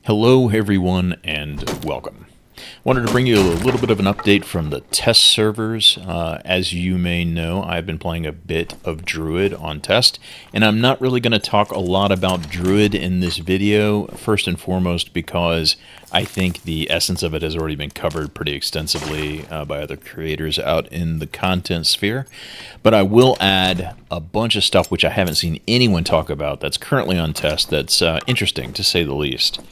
Hello everyone and welcome. Wanted to bring you a little bit of an update from the test servers. As you may know, I've been playing a bit of Druid on test, and I'm not really going to talk a lot about Druid in this video, first and foremost because I think the essence of it has already been covered pretty extensively by other creators out in the content sphere. But I will add a bunch of stuff which I haven't seen anyone talk about that's currently on test that's interesting, to say the least.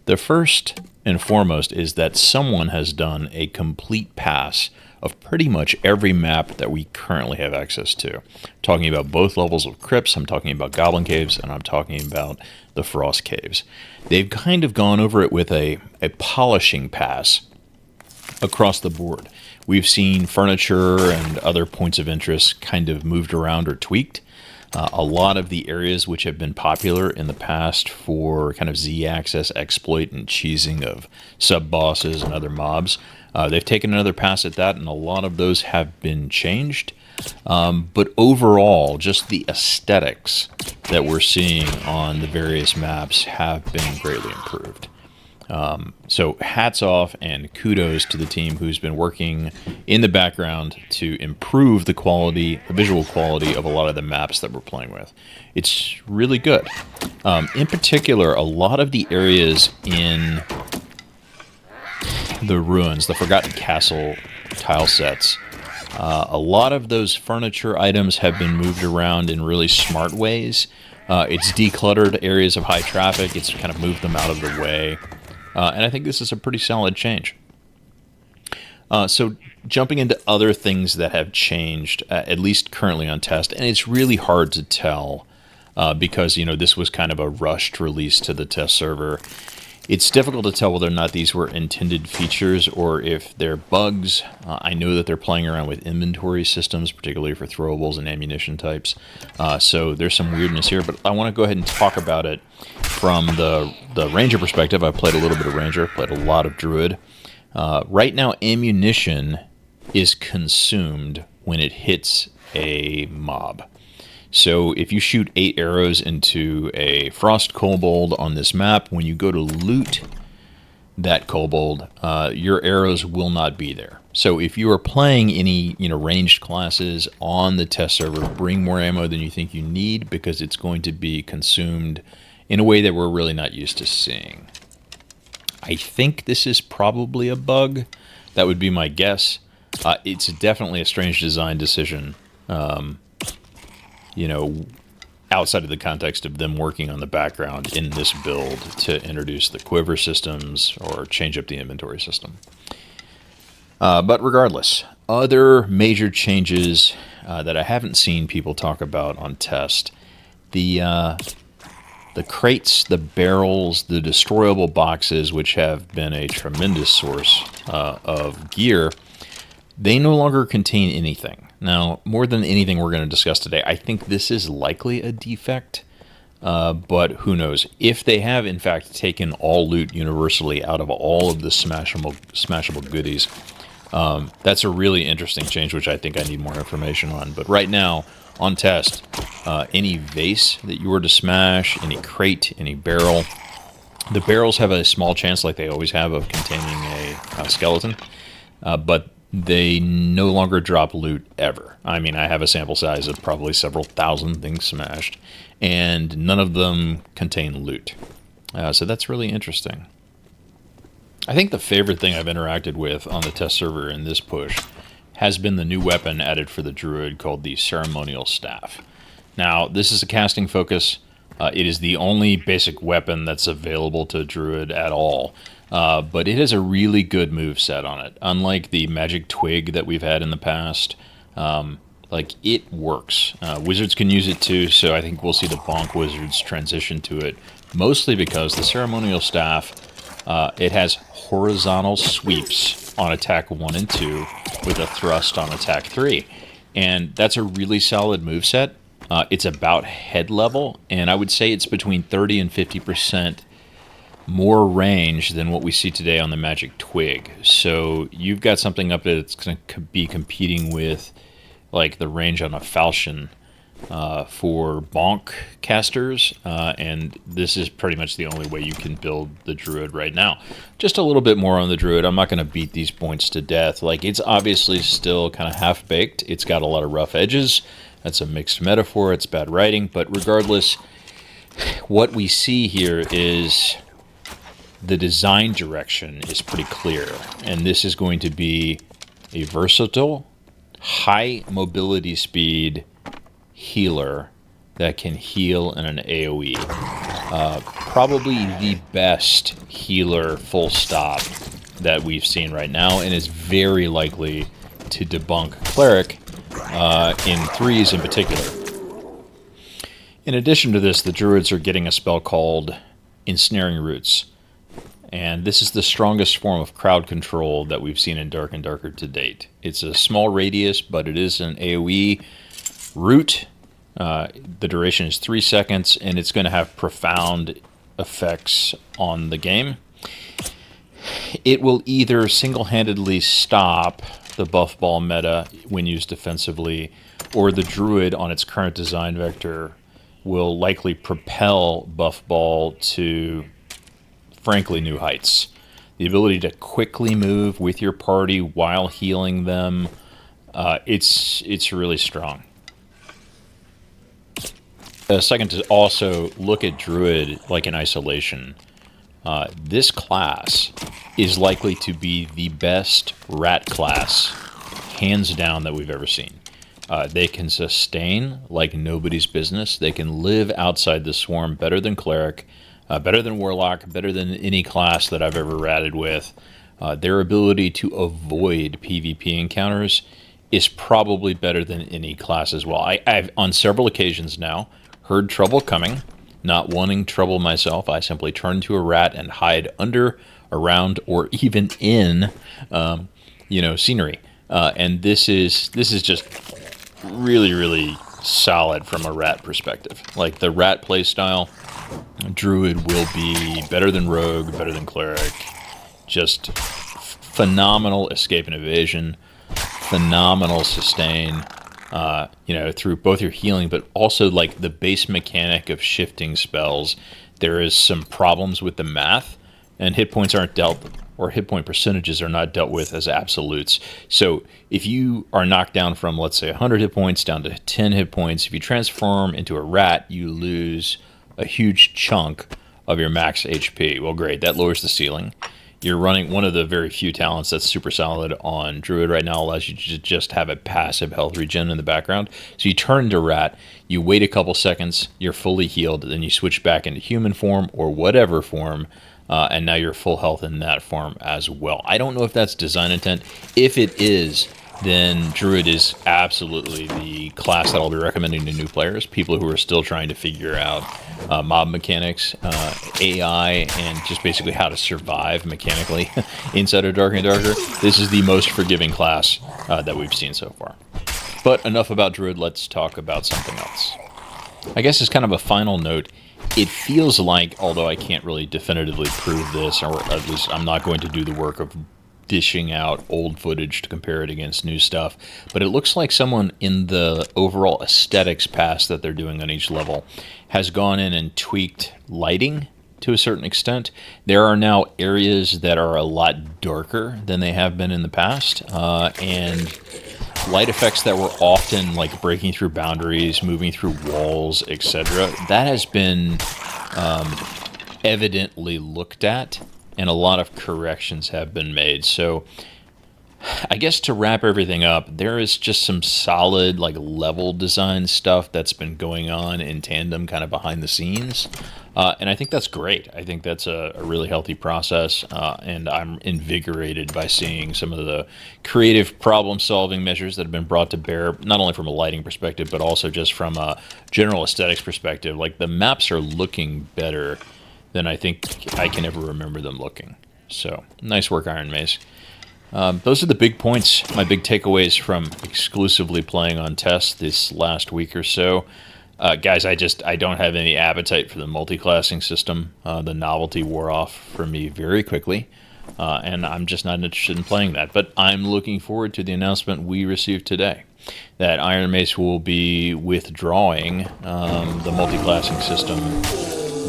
The first and foremost is that someone has done a complete pass of pretty much every map that we currently have access to. I'm talking about both levels of crypts, I'm talking about goblin caves, and I'm talking about the frost caves. They've kind of gone over it with a polishing pass across the board. We've seen furniture and other points of interest kind of moved around or tweaked. A lot of the areas which have been popular in the past for kind of Z-axis exploit and cheesing of sub-bosses and other mobs, they've taken another pass at that, and a lot of those have been changed. But overall, just the aesthetics that we're seeing on the various maps have been greatly improved. So hats off and kudos to the team who's been working in the background to improve the quality, the visual quality of a lot of the maps that we're playing with. It's really good. In particular, a lot of the areas in the ruins, the Forgotten Castle tile sets, a lot of those furniture items have been moved around in really smart ways. It's decluttered areas of high traffic. It's kind of moved them out of the way. And I think this is a pretty solid change. So jumping into other things that have changed, at least currently on test, and it's really hard to tell because, you know, this was kind of a rushed release to the test server. It's difficult to tell whether or not these were intended features or if they're bugs. I know that they're playing around with inventory systems, particularly for throwables and ammunition types. So there's some weirdness here, but I want to go ahead and talk about it from the Ranger perspective. I've played a little bit of Ranger, played a lot of Druid. Right now, ammunition is consumed when it hits a mob. So if you shoot 8 arrows into a frost kobold on this map, when you go to loot that kobold, your arrows will not be there. So if you are playing any ranged classes on the test server, bring more ammo than you think you need because it's going to be consumed in a way that we're really not used to seeing. I think this is probably a bug. That would be my guess. It's definitely a strange design decision. Outside of the context of them working on the background in this build to introduce the quiver systems or change up the inventory system. But regardless, other major changes that I haven't seen people talk about on test, the crates, the barrels, the destroyable boxes, which have been a tremendous source of gear, they no longer contain anything. Now, more than anything we're going to discuss today, I think this is likely a defect, but who knows? If they have, in fact, taken all loot universally out of all of the smashable goodies, that's a really interesting change, which I think I need more information on. But right now, on test, any vase that you were to smash, any crate, any barrel, the barrels have a small chance, like they always have, of containing a skeleton, but they no longer drop loot ever. I mean, I have a sample size of probably several thousand things smashed, and none of them contain loot. So that's really interesting. I think the favorite thing I've interacted with on the test server in this push has been the new weapon added for the Druid called the Ceremonial Staff. Now, this is a casting focus. It is the only basic weapon that's available to Druid at all. But it has a really good move set on it. Unlike the magic twig that we've had in the past, it works. Wizards can use it too, so I think we'll see the bonk wizards transition to it, mostly because the ceremonial staff, it has horizontal sweeps on attack 1 and 2 with a thrust on attack 3. And that's a really solid move set. It's about head level, and I would say it's between 30 and 50% more range than what we see today on the magic twig. So you've got something up there that's going to be competing with like the range on a falchion for bonk casters, and this is pretty much the only way you can build the Druid right now. Just a little bit more on the Druid. I'm not going to beat these points to death. Like, it's obviously still kind of half-baked. It's got a lot of rough edges. That's a mixed metaphor. It's bad writing. But regardless, what we see here is the design direction is pretty clear. And this is going to be a versatile, high mobility speed healer that can heal in an AoE. Probably the best healer full stop that we've seen right now, and is very likely to debunk Cleric in 3s in particular. In addition to this, the Druids are getting a spell called Ensnaring Roots, and this is the strongest form of crowd control that we've seen in Dark and Darker to date. It's a small radius, but it is an AoE root. The duration is 3 seconds, and it's going to have profound effects on the game. It will either single-handedly stop the buff ball meta when used defensively, or the Druid on its current design vector will likely propel buff ball to, frankly, new heights. The ability to quickly move with your party while healing them, it's really strong. A second, to also look at Druid like in isolation. This class is likely to be the best rat class, hands down, that we've ever seen. They can sustain like nobody's business. They can live outside the swarm better than Cleric, better than Warlock, better than any class that I've ever ratted with. Their ability to avoid PvP encounters is probably better than any class as well. I've on several occasions now heard trouble coming, not wanting trouble myself. I simply turn to a rat and hide under, around, or even in, scenery. And this is just really, really solid from a rat perspective. Like, the rat playstyle, Druid will be better than Rogue, better than Cleric. Just phenomenal escape and evasion, phenomenal sustain. Through both your healing, but also like the base mechanic of shifting spells. There is some problems with the math, and hit points aren't dealt, or hit point percentages are not dealt with as absolutes. So if you are knocked down from, let's say, 100 hit points down to 10 hit points, if you transform into a rat, you lose a huge chunk of your max HP. Well, great, that lowers the ceiling. You're running one of the very few talents that's super solid on Druid right now, allows you to just have a passive health regen in the background. So you turn into Rat, you wait a couple seconds, you're fully healed, then you switch back into human form or whatever form, and now you're full health in that form as well. I don't know if that's design intent. If it is, then Druid is absolutely the class that I'll be recommending to new players, people who are still trying to figure out mob mechanics, AI, and just basically how to survive mechanically inside of Dark and Darker. This is the most forgiving class that we've seen so far. But enough about Druid, let's talk about something else. I guess as kind of a final note, it feels like, although I can't really definitively prove this, or at least I'm not going to do the work of dishing out old footage to compare it against new stuff, but it looks like someone in the overall aesthetics pass that they're doing on each level has gone in and tweaked lighting to a certain extent. There are now areas that are a lot darker than they have been in the past, and light effects that were often like breaking through boundaries, moving through walls, etc. That has been evidently looked at, and a lot of corrections have been made. So I guess to wrap everything up, there is just some solid like level design stuff that's been going on in tandem kind of behind the scenes. And I think that's great. I think that's a really healthy process, and I'm invigorated by seeing some of the creative problem-solving measures that have been brought to bear, not only from a lighting perspective, but also just from a general aesthetics perspective. Like, the maps are looking better than I think I can ever remember them looking. So, nice work, Iron Maze. Those are the big points, my big takeaways from exclusively playing on test this last week or so. Guys, I don't have any appetite for the multiclassing system. The novelty wore off for me very quickly, and I'm just not interested in playing that. But I'm looking forward to the announcement we received today. that Iron Mace will be withdrawing the multiclassing system.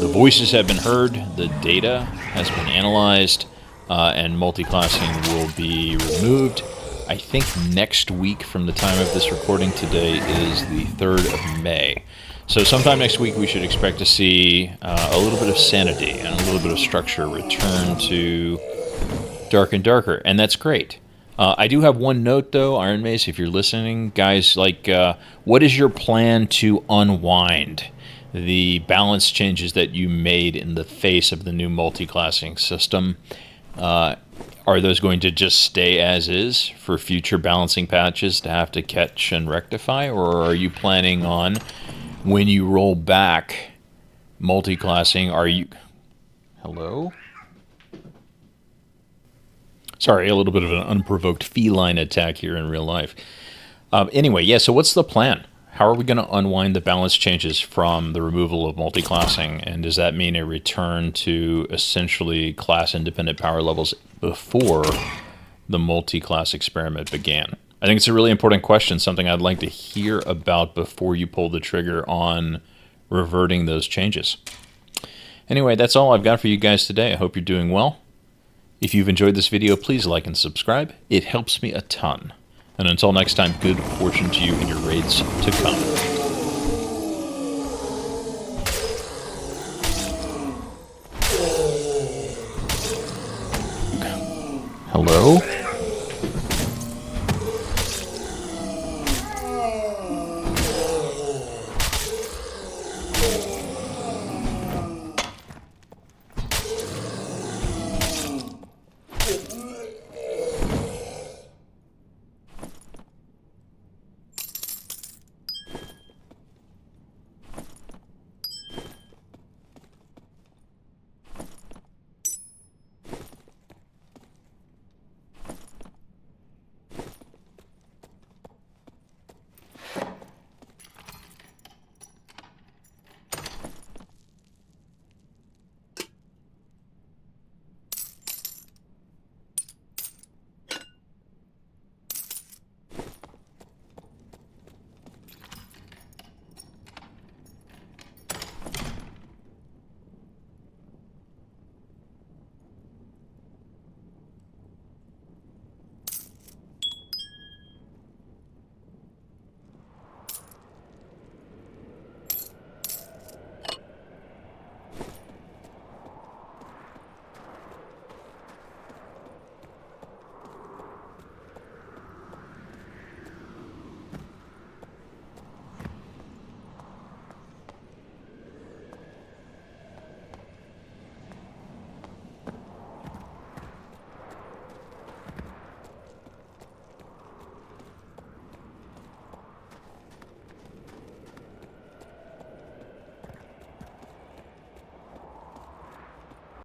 The voices have been heard, the data has been analyzed, and multiclassing will be removed. I think next week from the time of this recording. Today is the 3rd of May. So sometime next week we should expect to see a little bit of sanity and a little bit of structure return to Dark and Darker, and that's great. I do have one note though, Iron Mace, if you're listening, guys, like, what is your plan to unwind the balance changes that you made in the face of the new multiclassing system? Are those going to just stay as is for future balancing patches to have to catch and rectify, or are you planning on, when you roll back multiclassing, are you... Hello? Sorry, a little bit of an unprovoked feline attack here in real life. Anyway, yeah, so what's the plan? How are we going to unwind the balance changes from the removal of multiclassing? And does that mean a return to essentially class-independent power levels before the multi-class experiment began? I think it's a really important question, something I'd like to hear about before you pull the trigger on reverting those changes. Anyway, that's all I've got for you guys today. I hope you're doing well. If you've enjoyed this video, please like and subscribe. It helps me a ton. And until next time, good fortune to you in your raids to come. Hello?